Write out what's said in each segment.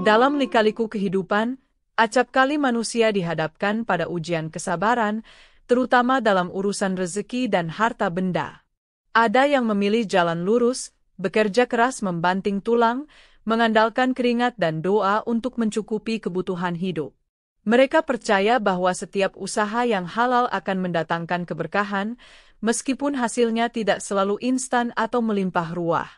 Dalam lika-liku kehidupan, acap kali manusia dihadapkan pada ujian kesabaran, terutama dalam urusan rezeki dan harta benda. Ada yang memilih jalan lurus, bekerja keras membanting tulang, mengandalkan keringat dan doa untuk mencukupi kebutuhan hidup. Mereka percaya bahwa setiap usaha yang halal akan mendatangkan keberkahan, meskipun hasilnya tidak selalu instan atau melimpah ruah.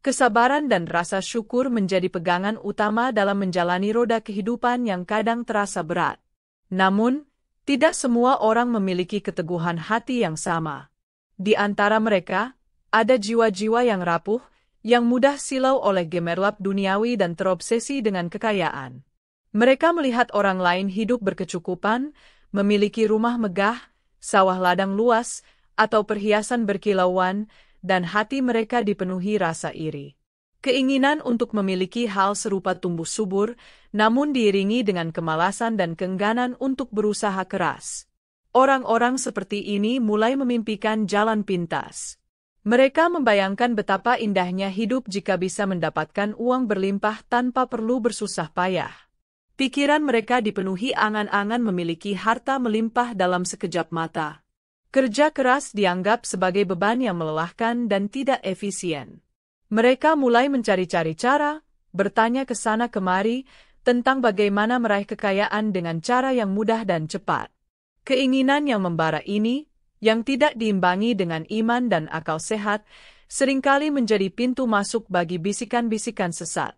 Kesabaran dan rasa syukur menjadi pegangan utama dalam menjalani roda kehidupan yang kadang terasa berat. Namun, tidak semua orang memiliki keteguhan hati yang sama. Di antara mereka, ada jiwa-jiwa yang rapuh, yang mudah silau oleh gemerlap duniawi dan terobsesi dengan kekayaan. Mereka melihat orang lain hidup berkecukupan, memiliki rumah megah, sawah ladang luas, atau perhiasan berkilauan, dan hati mereka dipenuhi rasa iri. Keinginan untuk memiliki hal serupa tumbuh subur, namun diiringi dengan kemalasan dan keengganan untuk berusaha keras. Orang-orang seperti ini mulai memimpikan jalan pintas. Mereka membayangkan betapa indahnya hidup jika bisa mendapatkan uang berlimpah tanpa perlu bersusah payah. Pikiran mereka dipenuhi angan-angan memiliki harta melimpah dalam sekejap mata. Kerja keras dianggap sebagai beban yang melelahkan dan tidak efisien. Mereka mulai mencari-cari cara, bertanya ke sana kemari, tentang bagaimana meraih kekayaan dengan cara yang mudah dan cepat. Keinginan yang membara ini, yang tidak diimbangi dengan iman dan akal sehat, seringkali menjadi pintu masuk bagi bisikan-bisikan sesat.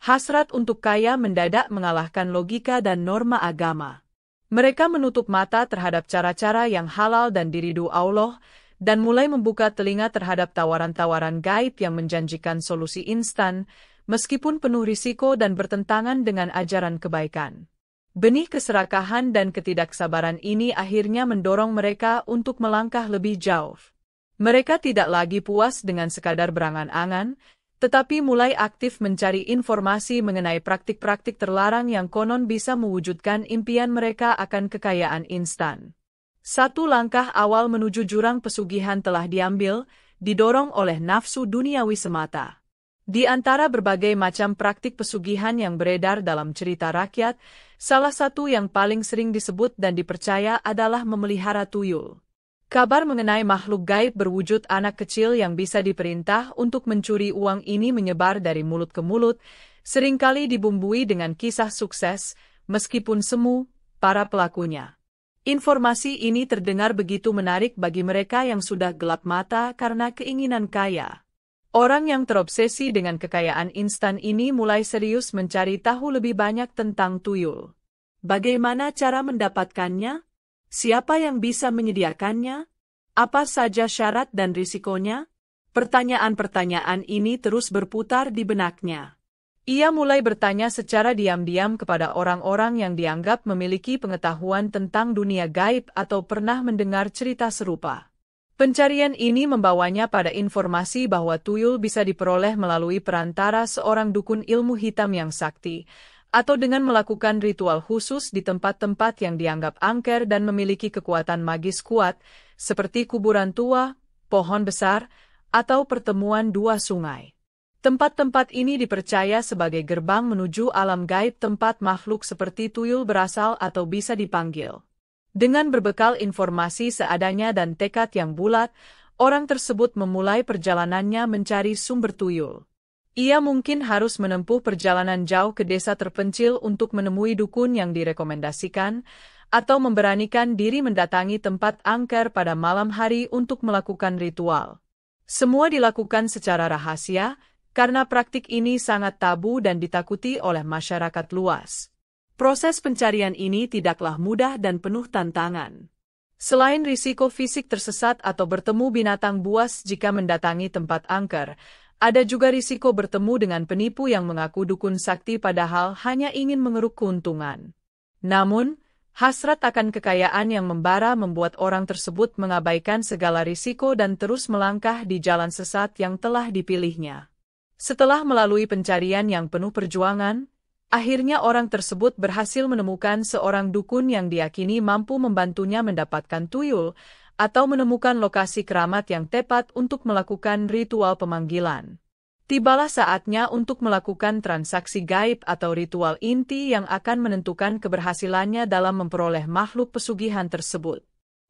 Hasrat untuk kaya mendadak mengalahkan logika dan norma agama. Mereka menutup mata terhadap cara-cara yang halal dan diridho Allah, dan mulai membuka telinga terhadap tawaran-tawaran gaib yang menjanjikan solusi instan, meskipun penuh risiko dan bertentangan dengan ajaran kebaikan. Benih keserakahan dan ketidaksabaran ini akhirnya mendorong mereka untuk melangkah lebih jauh. Mereka tidak lagi puas dengan sekadar berangan-angan, tetapi mulai aktif mencari informasi mengenai praktik-praktik terlarang yang konon bisa mewujudkan impian mereka akan kekayaan instan. Satu langkah awal menuju jurang pesugihan telah diambil, didorong oleh nafsu duniawi semata. Di antara berbagai macam praktik pesugihan yang beredar dalam cerita rakyat, salah satu yang paling sering disebut dan dipercaya adalah memelihara tuyul. Kabar mengenai makhluk gaib berwujud anak kecil yang bisa diperintah untuk mencuri uang ini menyebar dari mulut ke mulut, seringkali dibumbui dengan kisah sukses, meskipun semu, para pelakunya. Informasi ini terdengar begitu menarik bagi mereka yang sudah gelap mata karena keinginan kaya. Orang yang terobsesi dengan kekayaan instan ini mulai serius mencari tahu lebih banyak tentang tuyul. Bagaimana cara mendapatkannya? Siapa yang bisa menyediakannya? Apa saja syarat dan risikonya? Pertanyaan-pertanyaan ini terus berputar di benaknya. Ia mulai bertanya secara diam-diam kepada orang-orang yang dianggap memiliki pengetahuan tentang dunia gaib atau pernah mendengar cerita serupa. Pencarian ini membawanya pada informasi bahwa tuyul bisa diperoleh melalui perantara seorang dukun ilmu hitam yang sakti, atau dengan melakukan ritual khusus di tempat-tempat yang dianggap angker dan memiliki kekuatan magis kuat, seperti kuburan tua, pohon besar, atau pertemuan dua sungai. Tempat-tempat ini dipercaya sebagai gerbang menuju alam gaib tempat makhluk seperti tuyul berasal atau bisa dipanggil. Dengan berbekal informasi seadanya dan tekad yang bulat, orang tersebut memulai perjalanannya mencari sumber tuyul. Ia mungkin harus menempuh perjalanan jauh ke desa terpencil untuk menemui dukun yang direkomendasikan, atau memberanikan diri mendatangi tempat angker pada malam hari untuk melakukan ritual. Semua dilakukan secara rahasia, karena praktik ini sangat tabu dan ditakuti oleh masyarakat luas. Proses pencarian ini tidaklah mudah dan penuh tantangan. Selain risiko fisik tersesat atau bertemu binatang buas jika mendatangi tempat angker, ada juga risiko bertemu dengan penipu yang mengaku dukun sakti padahal hanya ingin mengeruk keuntungan. Namun, hasrat akan kekayaan yang membara membuat orang tersebut mengabaikan segala risiko dan terus melangkah di jalan sesat yang telah dipilihnya. Setelah melalui pencarian yang penuh perjuangan, akhirnya orang tersebut berhasil menemukan seorang dukun yang diyakini mampu membantunya mendapatkan tuyul, atau menemukan lokasi keramat yang tepat untuk melakukan ritual pemanggilan. Tibalah saatnya untuk melakukan transaksi gaib atau ritual inti yang akan menentukan keberhasilannya dalam memperoleh makhluk pesugihan tersebut.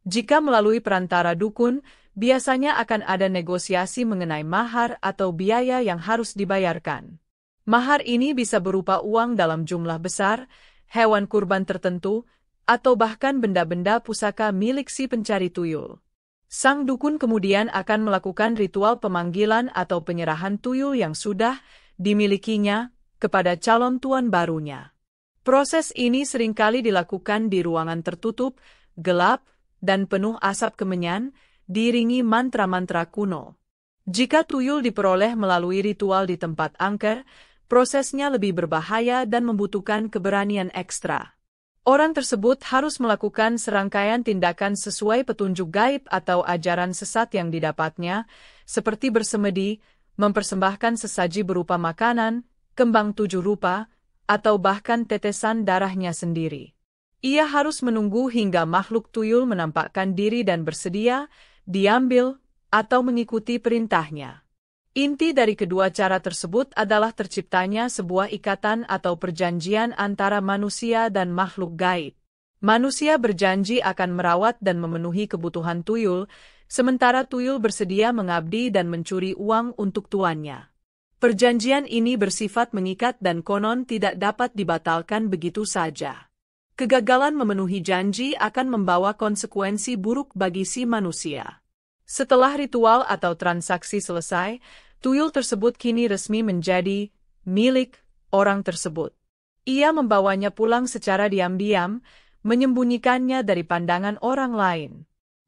Jika melalui perantara dukun, biasanya akan ada negosiasi mengenai mahar atau biaya yang harus dibayarkan. Mahar ini bisa berupa uang dalam jumlah besar, hewan kurban tertentu, atau bahkan benda-benda pusaka milik si pencari tuyul. Sang dukun kemudian akan melakukan ritual pemanggilan atau penyerahan tuyul yang sudah dimilikinya kepada calon tuan barunya. Proses ini seringkali dilakukan di ruangan tertutup, gelap, dan penuh asap kemenyan, diiringi mantra-mantra kuno. Jika tuyul diperoleh melalui ritual di tempat angker, prosesnya lebih berbahaya dan membutuhkan keberanian ekstra. Orang tersebut harus melakukan serangkaian tindakan sesuai petunjuk gaib atau ajaran sesat yang didapatnya, seperti bersemedi, mempersembahkan sesaji berupa makanan, kembang 7 rupa, atau bahkan tetesan darahnya sendiri. Ia harus menunggu hingga makhluk tuyul menampakkan diri dan bersedia, diambil, atau mengikuti perintahnya. Inti dari kedua cara tersebut adalah terciptanya sebuah ikatan atau perjanjian antara manusia dan makhluk gaib. Manusia berjanji akan merawat dan memenuhi kebutuhan tuyul, sementara tuyul bersedia mengabdi dan mencuri uang untuk tuannya. Perjanjian ini bersifat mengikat dan konon tidak dapat dibatalkan begitu saja. Kegagalan memenuhi janji akan membawa konsekuensi buruk bagi si manusia. Setelah ritual atau transaksi selesai, tuyul tersebut kini resmi menjadi milik orang tersebut. Ia membawanya pulang secara diam-diam, menyembunyikannya dari pandangan orang lain.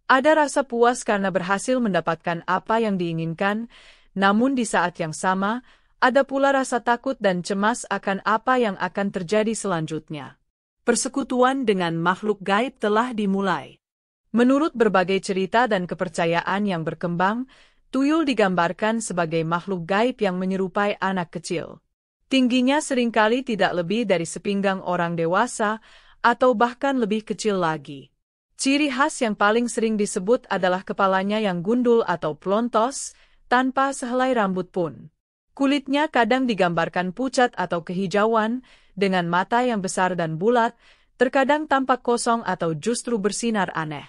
Ada rasa puas karena berhasil mendapatkan apa yang diinginkan, namun di saat yang sama, ada pula rasa takut dan cemas akan apa yang akan terjadi selanjutnya. Persekutuan dengan makhluk gaib telah dimulai. Menurut berbagai cerita dan kepercayaan yang berkembang, tuyul digambarkan sebagai makhluk gaib yang menyerupai anak kecil. Tingginya seringkali tidak lebih dari sepinggang orang dewasa, atau bahkan lebih kecil lagi. Ciri khas yang paling sering disebut adalah kepalanya yang gundul atau plontos, tanpa sehelai rambut pun. Kulitnya kadang digambarkan pucat atau kehijauan, dengan mata yang besar dan bulat, terkadang tampak kosong atau justru bersinar aneh.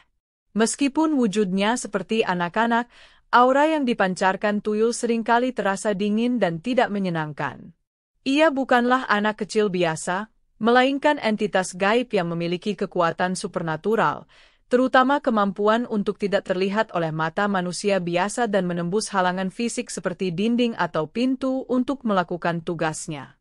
Meskipun wujudnya seperti anak-anak, aura yang dipancarkan tuyul seringkali terasa dingin dan tidak menyenangkan. Ia bukanlah anak kecil biasa, melainkan entitas gaib yang memiliki kekuatan supernatural, terutama kemampuan untuk tidak terlihat oleh mata manusia biasa dan menembus halangan fisik seperti dinding atau pintu untuk melakukan tugasnya.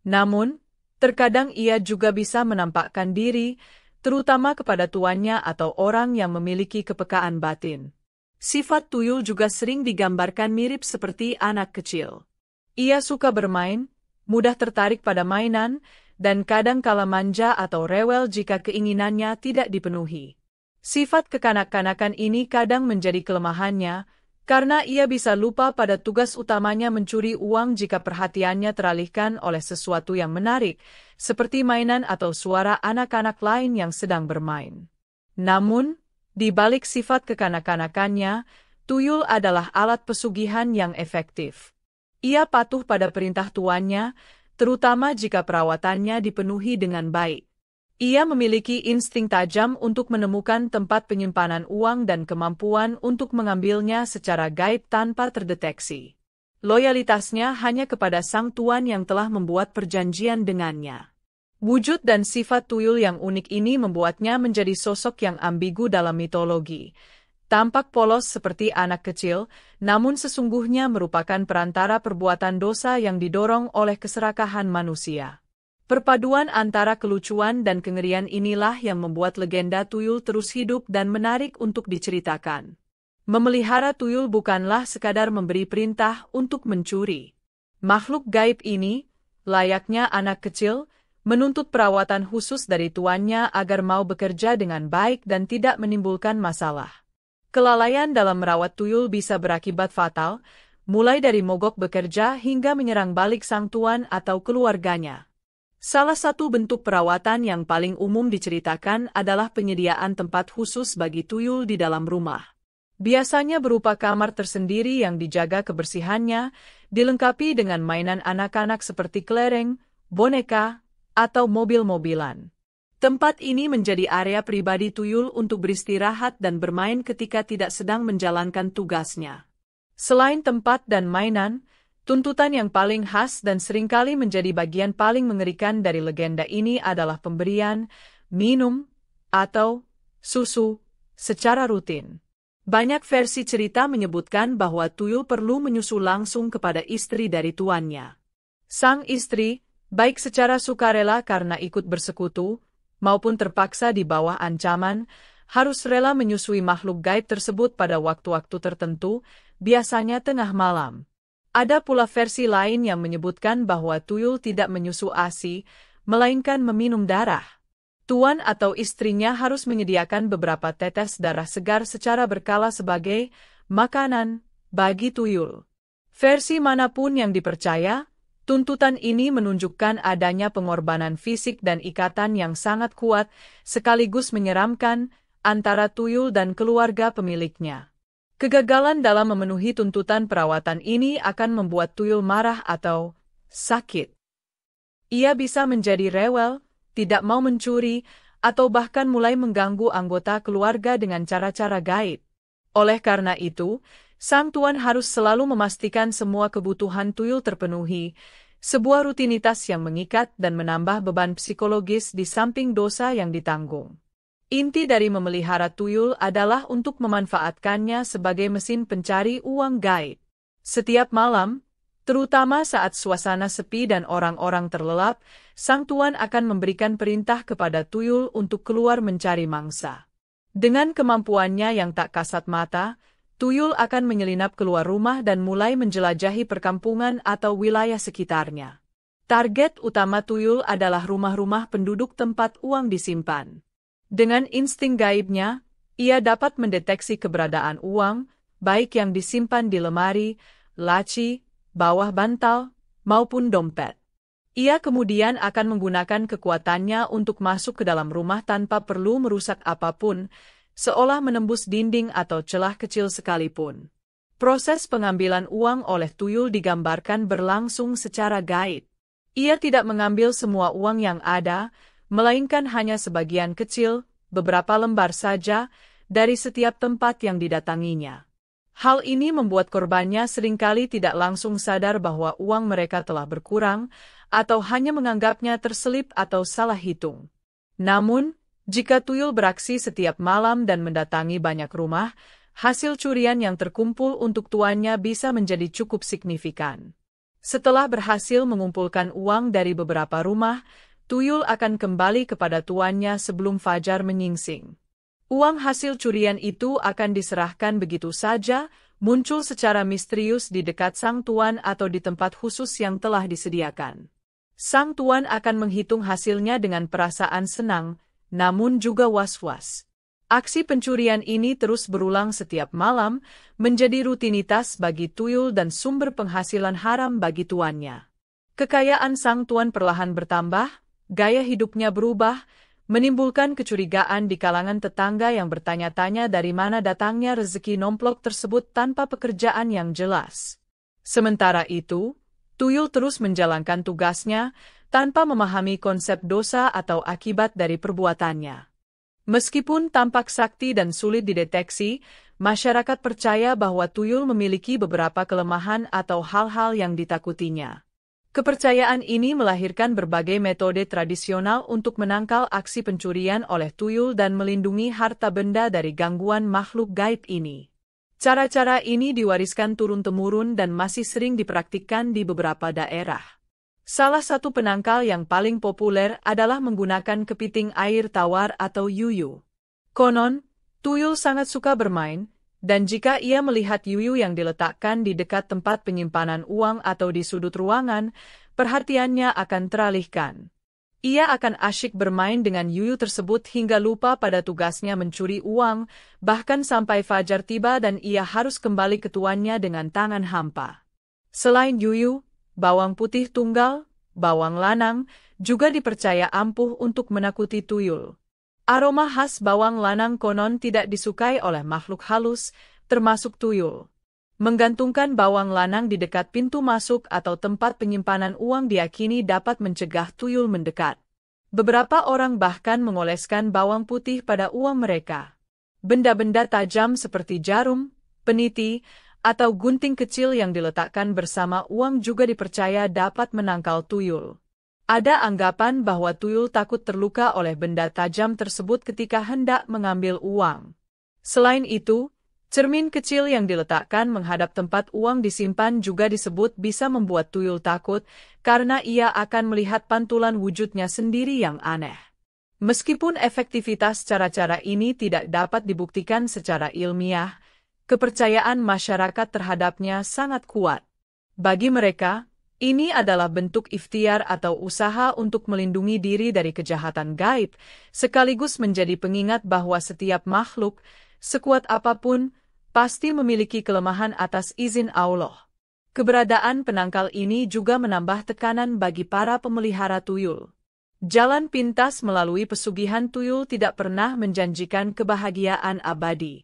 Namun, terkadang ia juga bisa menampakkan diri, terutama kepada tuannya atau orang yang memiliki kepekaan batin. Sifat tuyul juga sering digambarkan mirip seperti anak kecil. Ia suka bermain, mudah tertarik pada mainan, dan kadang kala manja atau rewel jika keinginannya tidak dipenuhi. Sifat kekanak-kanakan ini kadang menjadi kelemahannya, karena ia bisa lupa pada tugas utamanya mencuri uang jika perhatiannya teralihkan oleh sesuatu yang menarik, seperti mainan atau suara anak-anak lain yang sedang bermain. Namun, di balik sifat kekanak-kanakannya, tuyul adalah alat pesugihan yang efektif. Ia patuh pada perintah tuannya, terutama jika perawatannya dipenuhi dengan baik. Ia memiliki insting tajam untuk menemukan tempat penyimpanan uang dan kemampuan untuk mengambilnya secara gaib tanpa terdeteksi. Loyalitasnya hanya kepada sang tuan yang telah membuat perjanjian dengannya. Wujud dan sifat tuyul yang unik ini membuatnya menjadi sosok yang ambigu dalam mitologi. Tampak polos seperti anak kecil, namun sesungguhnya merupakan perantara perbuatan dosa yang didorong oleh keserakahan manusia. Perpaduan antara kelucuan dan kengerian inilah yang membuat legenda tuyul terus hidup dan menarik untuk diceritakan. Memelihara tuyul bukanlah sekadar memberi perintah untuk mencuri. Makhluk gaib ini, layaknya anak kecil, menuntut perawatan khusus dari tuannya agar mau bekerja dengan baik dan tidak menimbulkan masalah. Kelalaian dalam merawat tuyul bisa berakibat fatal, mulai dari mogok bekerja hingga menyerang balik sang tuan atau keluarganya. Salah satu bentuk perawatan yang paling umum diceritakan adalah penyediaan tempat khusus bagi tuyul di dalam rumah. Biasanya berupa kamar tersendiri yang dijaga kebersihannya, dilengkapi dengan mainan anak-anak seperti kelereng, boneka, atau mobil-mobilan. Tempat ini menjadi area pribadi tuyul untuk beristirahat dan bermain ketika tidak sedang menjalankan tugasnya. Selain tempat dan mainan, tuntutan yang paling khas dan seringkali menjadi bagian paling mengerikan dari legenda ini adalah pemberian, minum, atau susu secara rutin. Banyak versi cerita menyebutkan bahwa tuyul perlu menyusu langsung kepada istri dari tuannya. Sang istri, baik secara sukarela karena ikut bersekutu, maupun terpaksa di bawah ancaman, harus rela menyusui makhluk gaib tersebut pada waktu-waktu tertentu, biasanya tengah malam. Ada pula versi lain yang menyebutkan bahwa tuyul tidak menyusu ASI, melainkan meminum darah. Tuan atau istrinya harus menyediakan beberapa tetes darah segar secara berkala sebagai makanan bagi tuyul. Versi manapun yang dipercaya, tuntutan ini menunjukkan adanya pengorbanan fisik dan ikatan yang sangat kuat, sekaligus menyeramkan, antara tuyul dan keluarga pemiliknya. Kegagalan dalam memenuhi tuntutan perawatan ini akan membuat tuyul marah atau sakit. Ia bisa menjadi rewel, tidak mau mencuri, atau bahkan mulai mengganggu anggota keluarga dengan cara-cara gaib. Oleh karena itu, sang tuan harus selalu memastikan semua kebutuhan tuyul terpenuhi, sebuah rutinitas yang mengikat dan menambah beban psikologis di samping dosa yang ditanggung. Inti dari memelihara tuyul adalah untuk memanfaatkannya sebagai mesin pencari uang gaib. Setiap malam, terutama saat suasana sepi dan orang-orang terlelap, sang tuan akan memberikan perintah kepada tuyul untuk keluar mencari mangsa. Dengan kemampuannya yang tak kasat mata, tuyul akan menyelinap keluar rumah dan mulai menjelajahi perkampungan atau wilayah sekitarnya. Target utama tuyul adalah rumah-rumah penduduk tempat uang disimpan. Dengan insting gaibnya, ia dapat mendeteksi keberadaan uang, baik yang disimpan di lemari, laci, bawah bantal, maupun dompet. Ia kemudian akan menggunakan kekuatannya untuk masuk ke dalam rumah tanpa perlu merusak apapun, seolah menembus dinding atau celah kecil sekalipun. Proses pengambilan uang oleh tuyul digambarkan berlangsung secara gaib. Ia tidak mengambil semua uang yang ada, melainkan hanya sebagian kecil, beberapa lembar saja, dari setiap tempat yang didatanginya. Hal ini membuat korbannya seringkali tidak langsung sadar bahwa uang mereka telah berkurang, atau hanya menganggapnya terselip atau salah hitung. Namun, jika tuyul beraksi setiap malam dan mendatangi banyak rumah, hasil curian yang terkumpul untuk tuannya bisa menjadi cukup signifikan. Setelah berhasil mengumpulkan uang dari beberapa rumah, tuyul akan kembali kepada tuannya sebelum fajar menyingsing. Uang hasil curian itu akan diserahkan begitu saja, muncul secara misterius di dekat sang tuan atau di tempat khusus yang telah disediakan. Sang tuan akan menghitung hasilnya dengan perasaan senang, namun juga was-was. Aksi pencurian ini terus berulang setiap malam, menjadi rutinitas bagi tuyul dan sumber penghasilan haram bagi tuannya. Kekayaan sang tuan perlahan bertambah, gaya hidupnya berubah, menimbulkan kecurigaan di kalangan tetangga yang bertanya-tanya dari mana datangnya rezeki nomplok tersebut tanpa pekerjaan yang jelas. Sementara itu, tuyul terus menjalankan tugasnya, tanpa memahami konsep dosa atau akibat dari perbuatannya. Meskipun tampak sakti dan sulit dideteksi, masyarakat percaya bahwa tuyul memiliki beberapa kelemahan atau hal-hal yang ditakutinya. Kepercayaan ini melahirkan berbagai metode tradisional untuk menangkal aksi pencurian oleh tuyul dan melindungi harta benda dari gangguan makhluk gaib ini. Cara-cara ini diwariskan turun-temurun dan masih sering dipraktikkan di beberapa daerah. Salah satu penangkal yang paling populer adalah menggunakan kepiting air tawar atau yuyu. Konon, tuyul sangat suka bermain, dan jika ia melihat yuyu yang diletakkan di dekat tempat penyimpanan uang atau di sudut ruangan, perhatiannya akan teralihkan. Ia akan asyik bermain dengan yuyu tersebut hingga lupa pada tugasnya mencuri uang, bahkan sampai fajar tiba dan ia harus kembali ke tuannya dengan tangan hampa. Selain yuyu, bawang putih tunggal, bawang lanang, juga dipercaya ampuh untuk menakuti tuyul. Aroma khas bawang lanang konon tidak disukai oleh makhluk halus, termasuk tuyul. Menggantungkan bawang lanang di dekat pintu masuk atau tempat penyimpanan uang diyakini dapat mencegah tuyul mendekat. Beberapa orang bahkan mengoleskan bawang putih pada uang mereka. Benda-benda tajam seperti jarum, peniti, atau gunting kecil yang diletakkan bersama uang juga dipercaya dapat menangkal tuyul. Ada anggapan bahwa tuyul takut terluka oleh benda tajam tersebut ketika hendak mengambil uang. Selain itu, cermin kecil yang diletakkan menghadap tempat uang disimpan juga disebut bisa membuat tuyul takut karena ia akan melihat pantulan wujudnya sendiri yang aneh. Meskipun efektivitas cara-cara ini tidak dapat dibuktikan secara ilmiah, kepercayaan masyarakat terhadapnya sangat kuat. Bagi mereka, ini adalah bentuk ikhtiar atau usaha untuk melindungi diri dari kejahatan gaib, sekaligus menjadi pengingat bahwa setiap makhluk, sekuat apapun, pasti memiliki kelemahan atas izin Allah. Keberadaan penangkal ini juga menambah tekanan bagi para pemelihara tuyul. Jalan pintas melalui pesugihan tuyul tidak pernah menjanjikan kebahagiaan abadi.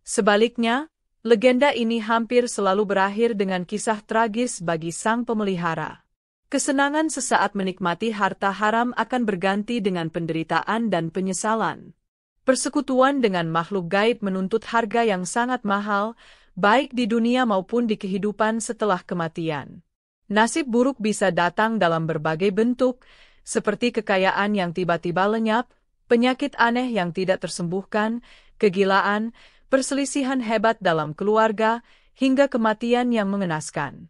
Sebaliknya, legenda ini hampir selalu berakhir dengan kisah tragis bagi sang pemelihara. Kesenangan sesaat menikmati harta haram akan berganti dengan penderitaan dan penyesalan. Persekutuan dengan makhluk gaib menuntut harga yang sangat mahal, baik di dunia maupun di kehidupan setelah kematian. Nasib buruk bisa datang dalam berbagai bentuk, seperti kekayaan yang tiba-tiba lenyap, penyakit aneh yang tidak tersembuhkan, kegilaan, perselisihan hebat dalam keluarga, hingga kematian yang mengenaskan.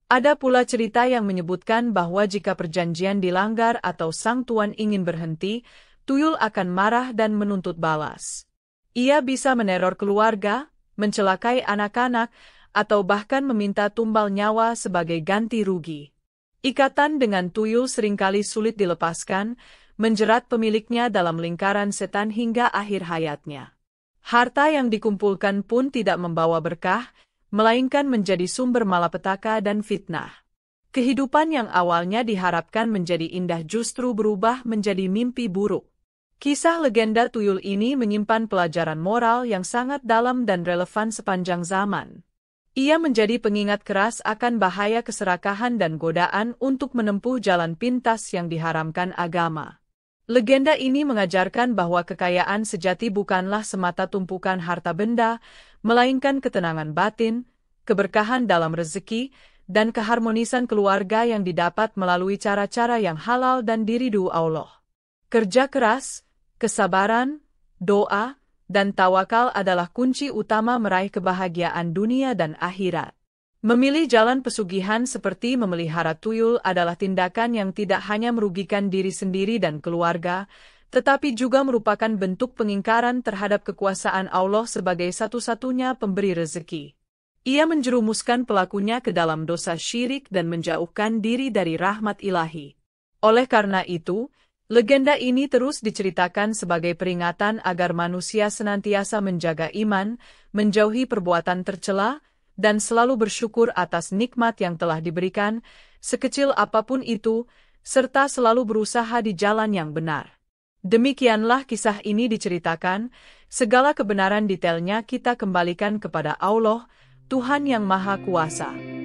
Ada pula cerita yang menyebutkan bahwa jika perjanjian dilanggar atau sang tuan ingin berhenti, tuyul akan marah dan menuntut balas. Ia bisa meneror keluarga, mencelakai anak-anak, atau bahkan meminta tumbal nyawa sebagai ganti rugi. Ikatan dengan tuyul seringkali sulit dilepaskan, menjerat pemiliknya dalam lingkaran setan hingga akhir hayatnya. Harta yang dikumpulkan pun tidak membawa berkah, melainkan menjadi sumber malapetaka dan fitnah. Kehidupan yang awalnya diharapkan menjadi indah justru berubah menjadi mimpi buruk. Kisah legenda tuyul ini menyimpan pelajaran moral yang sangat dalam dan relevan sepanjang zaman. Ia menjadi pengingat keras akan bahaya keserakahan dan godaan untuk menempuh jalan pintas yang diharamkan agama. Legenda ini mengajarkan bahwa kekayaan sejati bukanlah semata tumpukan harta benda, melainkan ketenangan batin, keberkahan dalam rezeki, dan keharmonisan keluarga yang didapat melalui cara-cara yang halal dan diridhu Allah. Kerja keras, kesabaran, doa, dan tawakal adalah kunci utama meraih kebahagiaan dunia dan akhirat. Memilih jalan pesugihan seperti memelihara tuyul adalah tindakan yang tidak hanya merugikan diri sendiri dan keluarga, tetapi juga merupakan bentuk pengingkaran terhadap kekuasaan Allah sebagai satu-satunya pemberi rezeki. Ia menjerumuskan pelakunya ke dalam dosa syirik dan menjauhkan diri dari rahmat ilahi. Oleh karena itu, legenda ini terus diceritakan sebagai peringatan agar manusia senantiasa menjaga iman, menjauhi perbuatan tercela, dan selalu bersyukur atas nikmat yang telah diberikan, sekecil apapun itu, serta selalu berusaha di jalan yang benar. Demikianlah kisah ini diceritakan, segala kebenaran detailnya kita kembalikan kepada Allah, Tuhan yang Maha Kuasa.